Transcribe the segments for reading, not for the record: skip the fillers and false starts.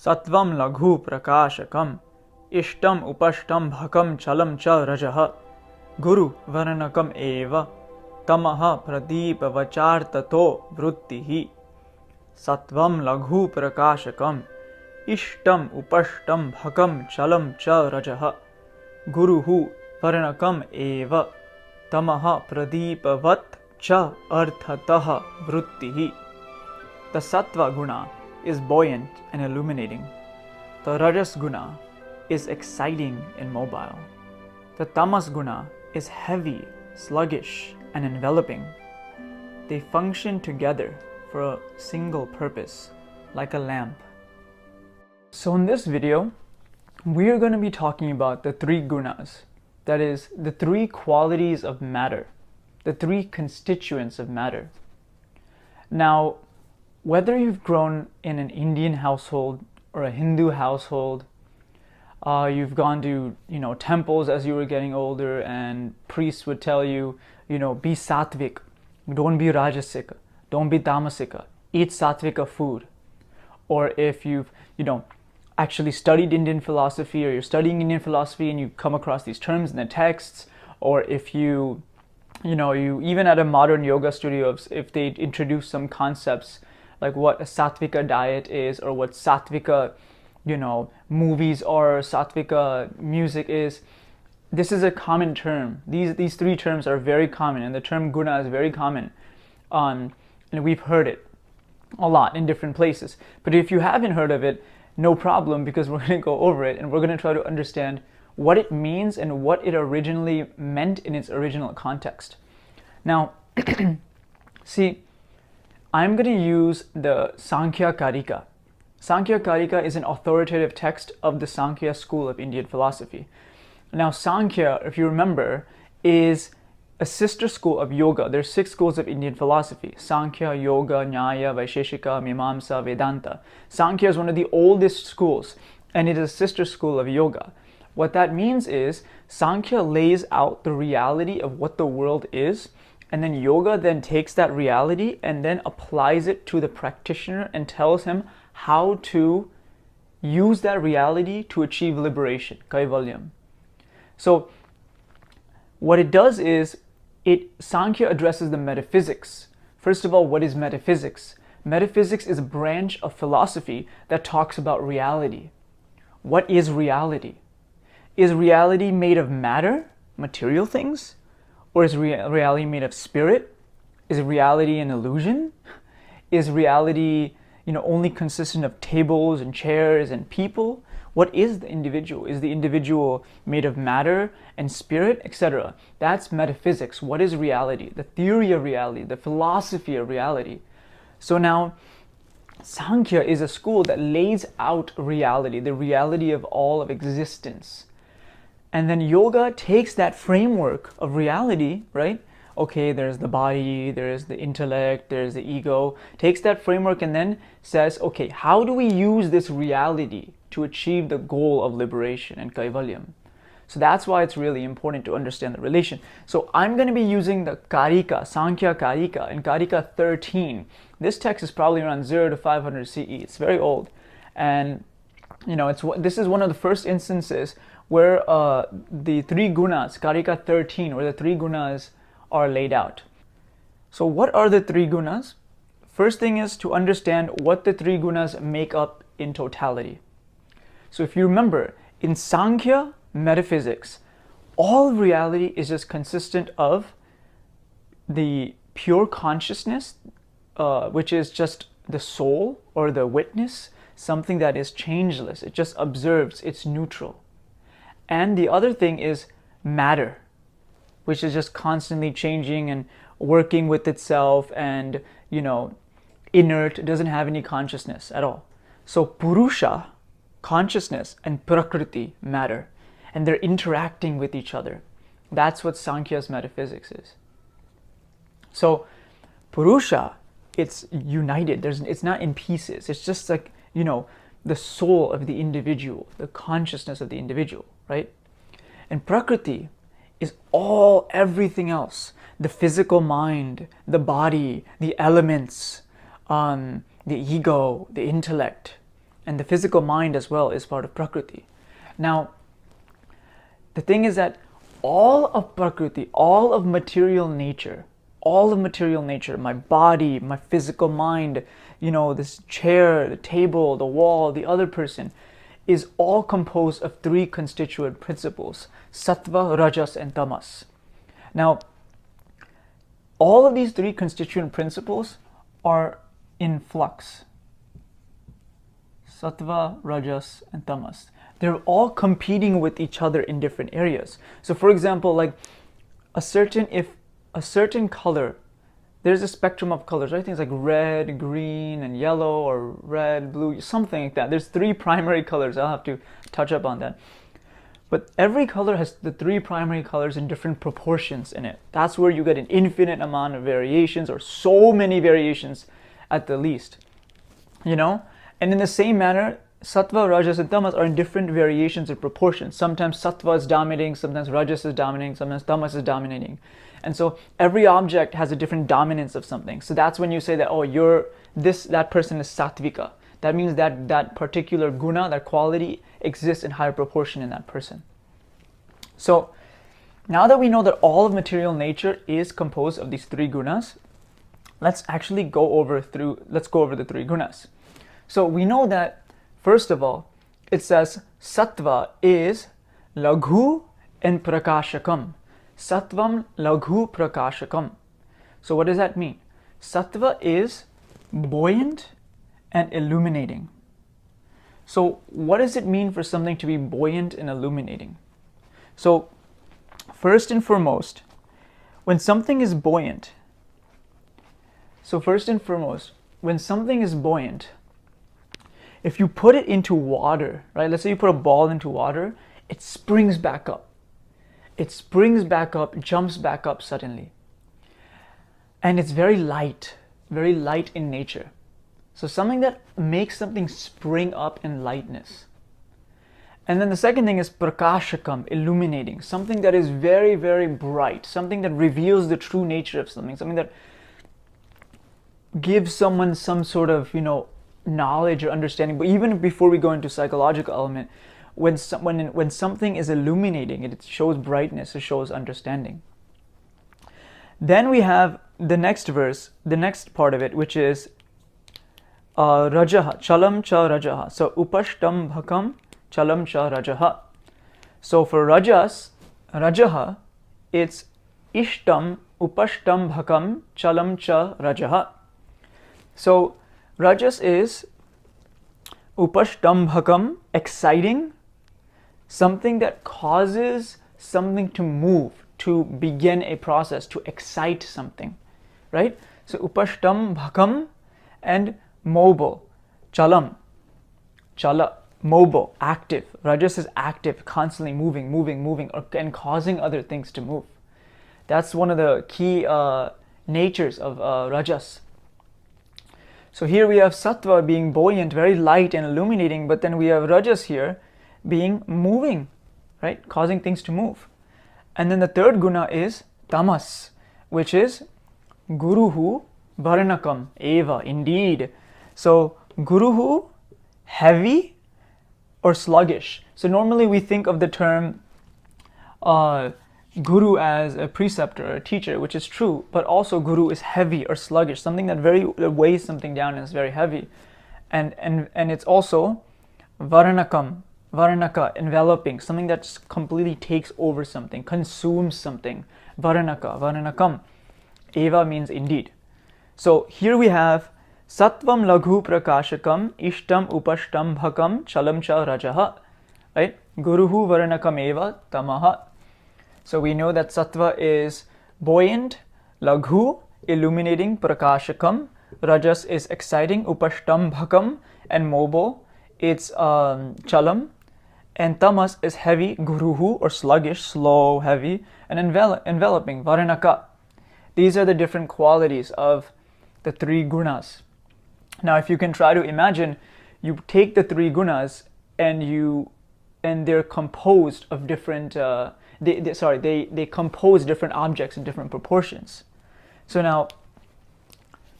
Sattvam laghu prakashakam ishtam upashtam bhakam chalam cha rajah guru varnakam eva tamaha pradeepa vachartato vrittihi. Sattvam laghu prakashakam ishtam upashtam bhakam chalam cha rajah guruhu varnakam eva tamaha pradeepavat cha arthatah vrittihi. The Sattva guna is buoyant and illuminating. The Rajas guna is exciting and mobile. The Tamas guna is heavy, sluggish, and enveloping. They function together for a single purpose, like a lamp. So in this video, we are going to be talking about the three gunas, that is, the three qualities of matter, the three constituents of matter. Now, whether you've grown in an Indian household or a Hindu household, you've gone to temples as you were getting older, and priests would tell you, be sattvic, don't be rajasic, don't be tamasika, eat sattvika food. Or if you've actually studied Indian philosophy, or you're studying Indian philosophy and you come across these terms in the texts, or if you even at a modern yoga studio, if they introduce some concepts like what a sattvika diet is, or what sattvika movies or sattvika music is, this is a common term. These three terms are very common, and the term guna is very common, and we've heard it a lot in different places. But if you haven't heard of it, no problem, because we're going to go over it and we're going to try to understand what it means and what it originally meant in its original context. Now, see, I'm going to use the Samkhya Karika. Samkhya Karika is an authoritative text of the Samkhya school of Indian philosophy. Now, Samkhya, if you remember, is a sister school of yoga. There's 6 schools of Indian philosophy: Sankhya, Yoga, Nyaya, Vaisheshika, Mimamsa, Vedanta. Sankhya is one of the oldest schools, and it is a sister school of yoga. What that means is Sankhya lays out the reality of what the world is, and then yoga then takes that reality and then applies it to the practitioner and tells him how to use that reality to achieve liberation, kaivalyam. So what it does is, Sankhya addresses the metaphysics. First of all, what is metaphysics? Metaphysics is a branch of philosophy that talks about reality. What is reality? Is reality made of matter, material things? Or is reality made of spirit? Is reality an illusion? Is reality, only consistent of tables and chairs and people? What is the individual? Is the individual made of matter and spirit, etc.? That's metaphysics. What is reality? The theory of reality, the philosophy of reality. So now, Sankhya is a school that lays out reality, the reality of all of existence. And then yoga takes that framework of reality, right? Okay, there's the body, there's the intellect, there's the ego. Takes that framework and then says, okay, how do we use this reality to achieve the goal of liberation and kaivalyam? So that's why it's really important to understand the relation. So I'm going to be using the Karika, Samkhya Karika, in Karika 13. This text is probably around 0 to 500 CE. It's very old. And, this is one of the first instances where the three gunas, Karika 13, where the three gunas are laid out. So what are the three gunas? First thing is to understand what the three gunas make up in totality. So if you remember, in Sankhya metaphysics, all reality is just consistent of the pure consciousness, which is just the soul or the witness, something that is changeless. It just observes, it's neutral. And the other thing is matter, which is just constantly changing and working with itself and, inert, it doesn't have any consciousness at all. So Purusha, consciousness, and Prakriti, matter, and they're interacting with each other. That's what Sankhya's metaphysics is. So Purusha, it's united. It's not in pieces. It's just like, the soul of the individual, the consciousness of the individual, right? And Prakriti is everything else. The physical mind, the body, the elements, the ego, the intellect. And the physical mind as well is part of Prakriti. Now, the thing is that all of Prakriti, all of material nature, my body, my physical mind, this chair, the table, the wall, the other person, is all composed of three constituent principles: Sattva, Rajas, and Tamas. Now, all of these three constituent principles are in flux. Sattva, Rajas, and Tamas. They're all competing with each other in different areas. So for example, like if a certain color, there's a spectrum of colors, right? Things like red, green, and yellow, or red, blue, something like that. There's three primary colors. I'll have to touch up on that. But every color has the three primary colors in different proportions in it. That's where you get an infinite amount of variations, or so many variations at the least. And in the same manner, Sattva, Rajas, and Tamas are in different variations of proportions. Sometimes Sattva is dominating, sometimes Rajas is dominating, sometimes Tamas is dominating. And so every object has a different dominance of something. So that's when you say that, oh, that person is Sattvika. That means that particular guna, that quality, exists in higher proportion in that person. So now that we know that all of material nature is composed of these three gunas, let's go over the three gunas. So we know that, first of all, it says Sattva is Laghu and Prakashakam. Sattvam Laghu Prakashakam. So what does that mean? Sattva is buoyant and illuminating. So what does it mean for something to be buoyant and illuminating? So first and foremost, when something is buoyant, if you put it into water, right? Let's say you put a ball into water, it springs back up. Jumps back up suddenly. And it's very light in nature. So something that makes something spring up in lightness. And then the second thing is prakashakam, illuminating. Something that is very, very bright. Something that reveals the true nature of something. Something that gives someone some sort of, knowledge or understanding. But even before we go into psychological element, when something is illuminating, it shows brightness, it shows understanding. Then we have the next verse, the next part of it, which is Rajaha, Chalam cha Rajaha. So Upashtam bhakam Chalam cha Rajaha. So for Rajaha, it's Ishtam Upashtam bhakam Chalam cha Rajaha. So Rajas is Upashtam bhakam, exciting, something that causes something to move, to begin a process, to excite something, right? So Upashtam bhakam, and mobile, Chalam, Chala, mobile, active. Rajas is active, constantly moving, and causing other things to move. That's one of the key natures of Rajas. So here we have Sattva being buoyant, very light and illuminating, but then we have Rajas here being moving, right? Causing things to move. And then the third guna is Tamas, which is Guruhu Varnakam Eva, indeed. So Guruhu, heavy or sluggish. So normally we think of the term Guru as a preceptor or a teacher, which is true, but also Guru is heavy or sluggish, something that weighs something down and is very heavy. And it's also Varnakam, Varnaka, enveloping, something that completely takes over something, consumes something. Varnakam. Eva means indeed. So here we have Sattvam Laghu Prakashakam Ishtam Upashtam Bhakam Chalam cha Rajaha, right? Guruhu Varnakam Eva Tamaha. So we know that Sattva is buoyant, Laghu, illuminating, Prakashakam. Rajas is exciting, Upashtam Bhakam, and mobile, it's Chalam. And Tamas is heavy, Guruhu, or sluggish, slow, heavy, and enveloping, Varnaka. These are the different qualities of the three gunas. Now if you can try to imagine, you take the three gunas and they're composed of different they compose different objects in different proportions. So now,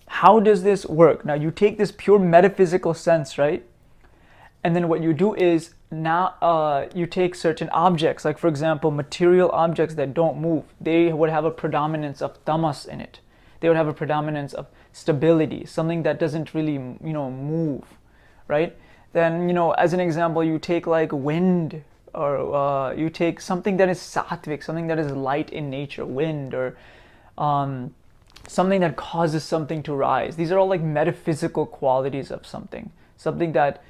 how does this work? Now you take this pure metaphysical sense, right? And then what you do is now you take certain objects, like for example, material objects that don't move. They would have a predominance of tamas in it. They would have a predominance of stability, something that doesn't really, move, right? Then, as an example, you take like wind, or you take something that is sattvic, something that is light in nature, wind, or something that causes something to rise. These are all like metaphysical qualities of something that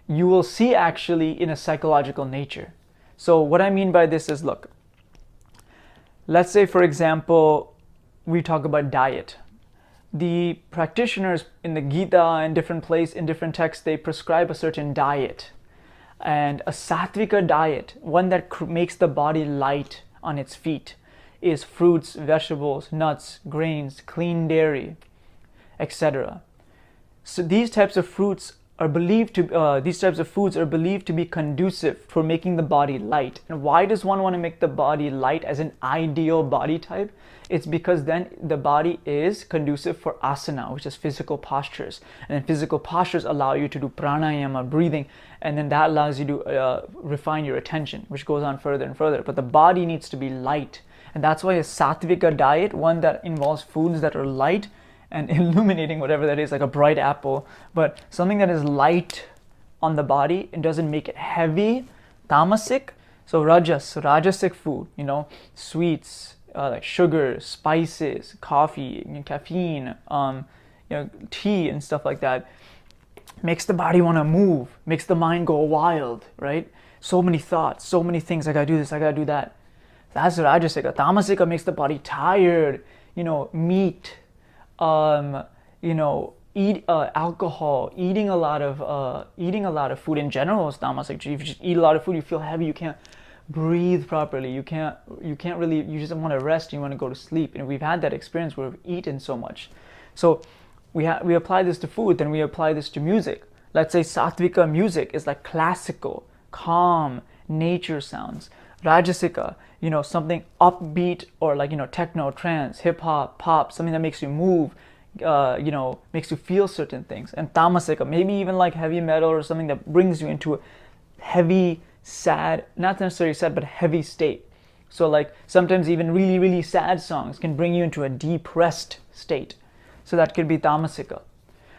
you will see actually in a psychological nature. So what I mean by this is, look, let's say for example, we talk about diet. The practitioners in the Gita and different texts, they prescribe a certain diet. And a sattvika diet, one that makes the body light on its feet, is fruits, vegetables, nuts, grains, clean dairy, etc. So these types of foods are believed to be conducive for making the body light. And why does one want to make the body light as an ideal body type? It's because then the body is conducive for asana, which is physical postures. And then physical postures allow you to do pranayama, breathing, and then that allows you to refine your attention, which goes on further and further. But the body needs to be light. And that's why a sattvika diet, one that involves foods that are light and illuminating, whatever that is, like a bright apple, but something that is light on the body and doesn't make it heavy, tamasic. So rajasic food, sweets, like sugar, spices, coffee, caffeine, tea and stuff like that, makes the body want to move, makes the mind go wild, right? So many thoughts, so many things. I gotta do this, I gotta do that. That's rajasika. Tamasika makes the body tired. Meat, eat alcohol, eating a lot of food in general is tamasic. If you just eat a lot of food, you feel heavy. You can't breathe properly. You can't really. You just want to rest. You want to go to sleep. And we've had that experience where we've eaten so much. So we apply this to food. Then we apply this to music. Let's say sattvika music is like classical, calm, nature sounds. Rajasika, something upbeat, or like, techno, trance, hip hop, pop, something that makes you move, makes you feel certain things. And tamasika, maybe even like heavy metal or something that brings you into a heavy, sad, not necessarily sad, but heavy state. So like sometimes even really, really sad songs can bring you into a depressed state. So that could be tamasika.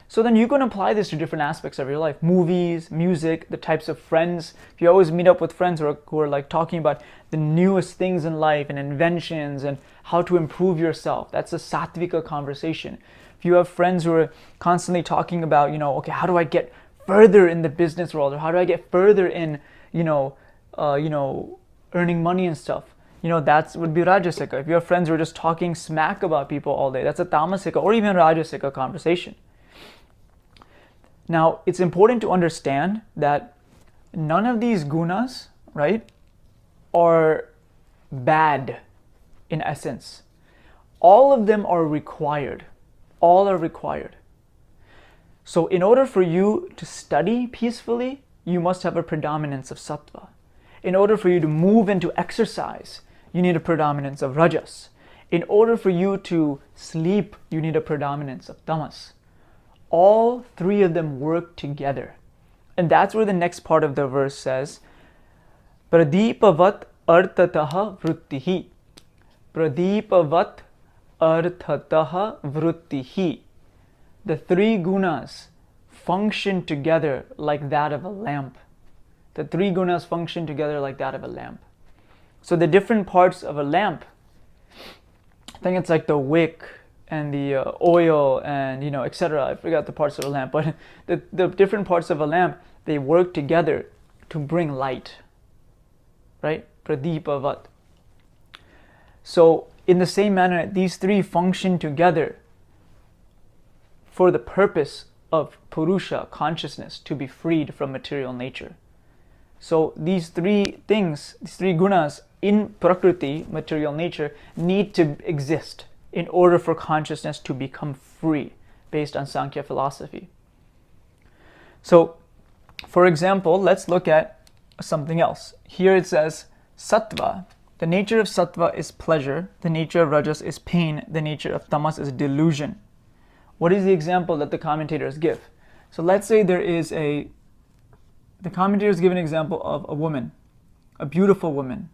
So then you can apply this to different aspects of your life. Movies, music, the types of friends. If you always meet up with friends who are like talking about the newest things in life and inventions and how to improve yourself, that's a sattvika conversation. If you have friends who are constantly talking about, okay, how do I get further in the business world, or how do I get further in, earning money and stuff, that would be rajasika. If you have friends who are just talking smack about people all day, that's a tamasika or even rajasika conversation. Now, it's important to understand that none of these gunas, right, are bad in essence. All of them are required. All are required. So in order for you to study peacefully, you must have a predominance of sattva. In order for you to move into exercise, you need a predominance of rajas. In order for you to sleep, you need a predominance of tamas. All three of them work together. And that's where the next part of the verse says, Pradipavat arthataha vruttihi. Pradipavat arthataha vruttihi. The three gunas function together like that of a lamp. The three gunas function together like that of a lamp. So the different parts of a lamp, I think it's like the wick and the oil and etc. I forgot the parts of a lamp, but the different parts of a lamp, they work together to bring light, right? Pradipavat. So in the same manner, these three function together for the purpose of Purusha, consciousness, to be freed from material nature. So these three things, these three gunas in Prakriti, material nature, need to exist in order for consciousness to become free, based on Samkhya philosophy. So, for example, let's look at something else. Here it says, Sattva. The nature of Sattva is pleasure. The nature of Rajas is pain. The nature of Tamas is delusion. What is the example that the commentators give? So let's say there is a the commentators give an example of a woman, a beautiful woman.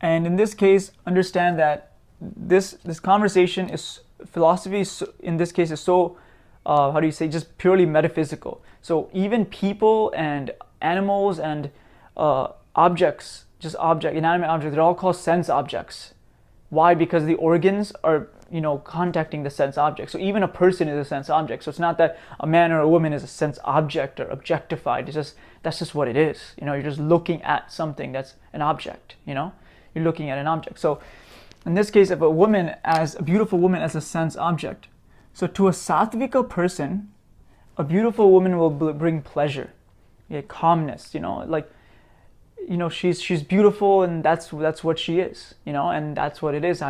And in this case, understand that this conversation is, philosophy in this case is so, how do you say, just purely metaphysical. So even people and animals and objects, inanimate objects, they're all called sense objects. Why? Because the organs are, contacting the sense object. So even a person is a sense object. So it's not that a man or a woman is a sense object or objectified. That's just what it is. You're just looking at something that's an object. You're looking at an object. So in this case, if a beautiful woman as a sense object. So to a sattvika person, a beautiful woman will bring pleasure, calmness. She's beautiful, and that's what she is. And that's what it is.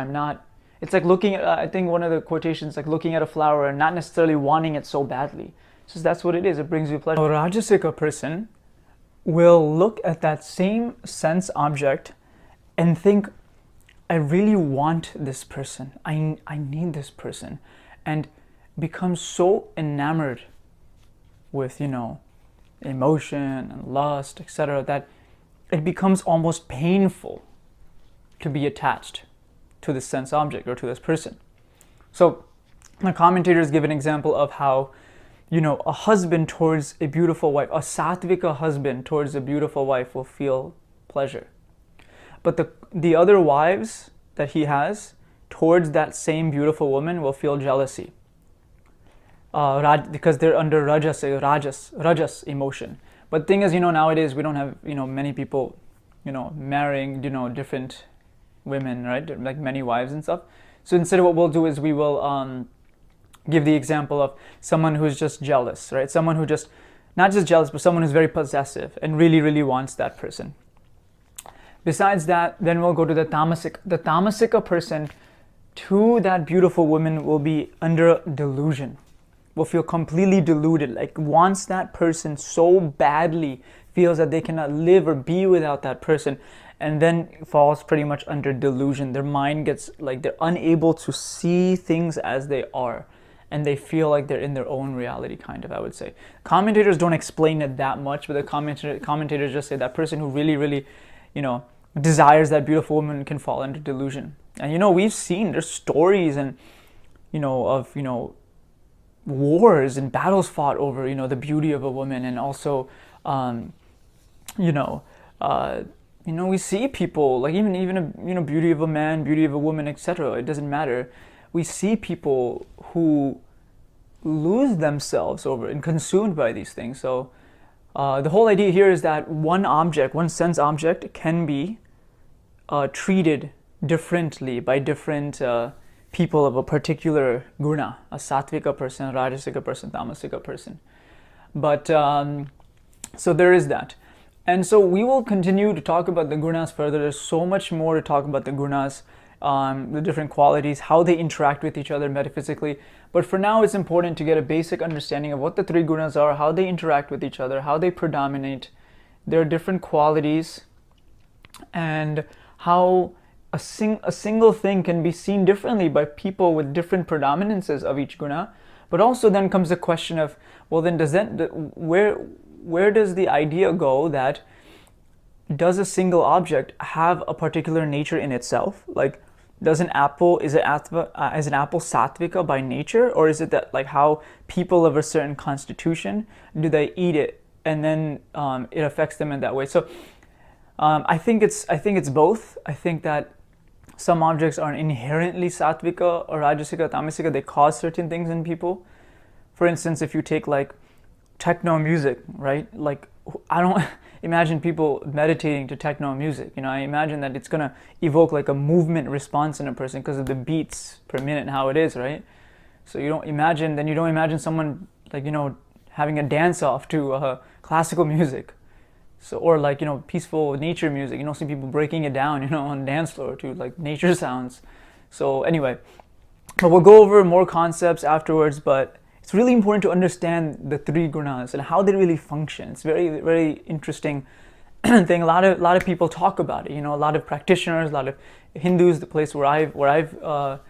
It's like looking at, I think one of the quotations, like looking at a flower and not necessarily wanting it so badly. So that's what it is. It brings you pleasure. A rajasika person will look at that same sense object and think, I really want this person. I need this person. And become so enamored with, emotion and lust, etc., that it becomes almost painful to be attached to this sense object or to this person. So the commentators give an example of how, a husband towards a beautiful wife, a sattvika husband towards a beautiful wife will feel pleasure. But the other wives that he has towards that same beautiful woman will feel jealousy. Because they're under rajas emotion. But the thing is, nowadays we don't have, many people, marrying, different women, right? Like many wives and stuff. So instead, what we'll do is we will give the example of someone who's just jealous, right? Someone who just, not just jealous, but someone who's very possessive and really, really wants that person. Besides that, then we'll go to the tamasika. The tamasika person to that beautiful woman will be under delusion, will feel completely deluded, like wants that person so badly, feels that they cannot live or be without that person, and then falls pretty much under delusion. Their mind gets like they're unable to see things as they are, and they feel like they're in their own reality, kind of, I would say. Commentators don't explain it that much, but the commentators just say that person who really, really, desires that beautiful woman can fall under delusion. And we've seen, there's stories and of wars and battles fought over the beauty of a woman, and also we see people like even a beauty of a man, beauty of a woman, etc. It doesn't matter. We see people who lose themselves over and consumed by these things. So the whole idea here is that one sense object can be treated differently by different people of a particular guna, a sattvika person, a rajasika person, tamasika person. But so there is that. And so we will continue to talk about the gunas further. There's so much more to talk about the gunas, the different qualities, how they interact with each other metaphysically. But for now, it's important to get a basic understanding of what the three gunas are, how they interact with each other, how they predominate, their different qualities, and how a single thing can be seen differently by people with different predominances of each guna. But also then comes the question of, well, then where does the idea go that does a single object have a particular nature in itself? Like, is an apple sattvika by nature, or is it that like how people of a certain constitution, do they eat it and then it affects them in that way? So I think it's both. I think that some objects are inherently sattvika or rajasika, tamasika. They cause certain things in people. For instance, if you take like techno music, right? Like, I don't imagine people meditating to techno music. I imagine that it's gonna evoke like a movement response in a person because of the beats per minute and how it is, right? So you don't imagine someone like having a dance off to classical music. So, or like peaceful nature music. You don't see people breaking it down on the dance floor to like nature sounds. So anyway, but we'll go over more concepts afterwards. But it's really important to understand the three gunas and how they really function. It's very, very interesting thing. A lot of people talk about it. A lot of practitioners, a lot of Hindus, the place where I've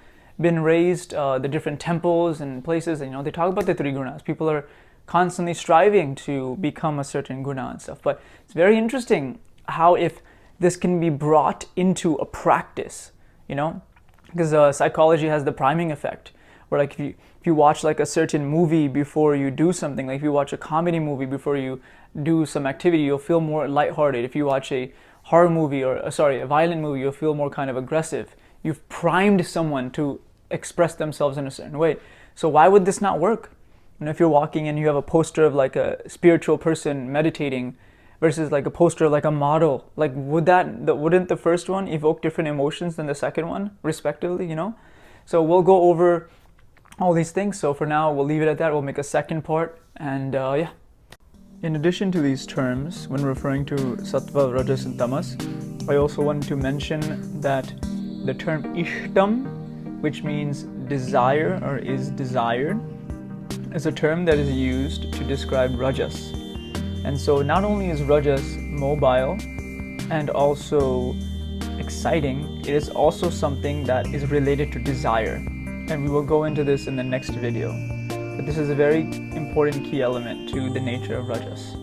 been raised, the different temples and places. They talk about the three gunas. People are constantly striving to become a certain guna and stuff. But it's very interesting how if this can be brought into a practice, you know, because psychology has the priming effect, where like if you watch like a certain movie before you do something, like if you watch a comedy movie before you do some activity, you'll feel more lighthearted. If you watch a horror movie or a violent movie, you'll feel more kind of aggressive. You've primed someone to express themselves in a certain way. So why would this not work? You know, if you're walking and you have a poster of like a spiritual person meditating versus like a poster of like a model, like wouldn't the first one evoke different emotions than the second one, respectively, you know? So we'll go over all these things. So for now, we'll leave it at that. We'll make a second part, and yeah. In addition to these terms, when referring to Sattva, Rajas, and Tamas, I also wanted to mention that the term ishtam, which means desire or is desired, is a term that is used to describe Rajas. And so not only is Rajas mobile and also exciting, it is also something that is related to desire. And we will go into this in the next video. But this is a very important key element to the nature of Rajas.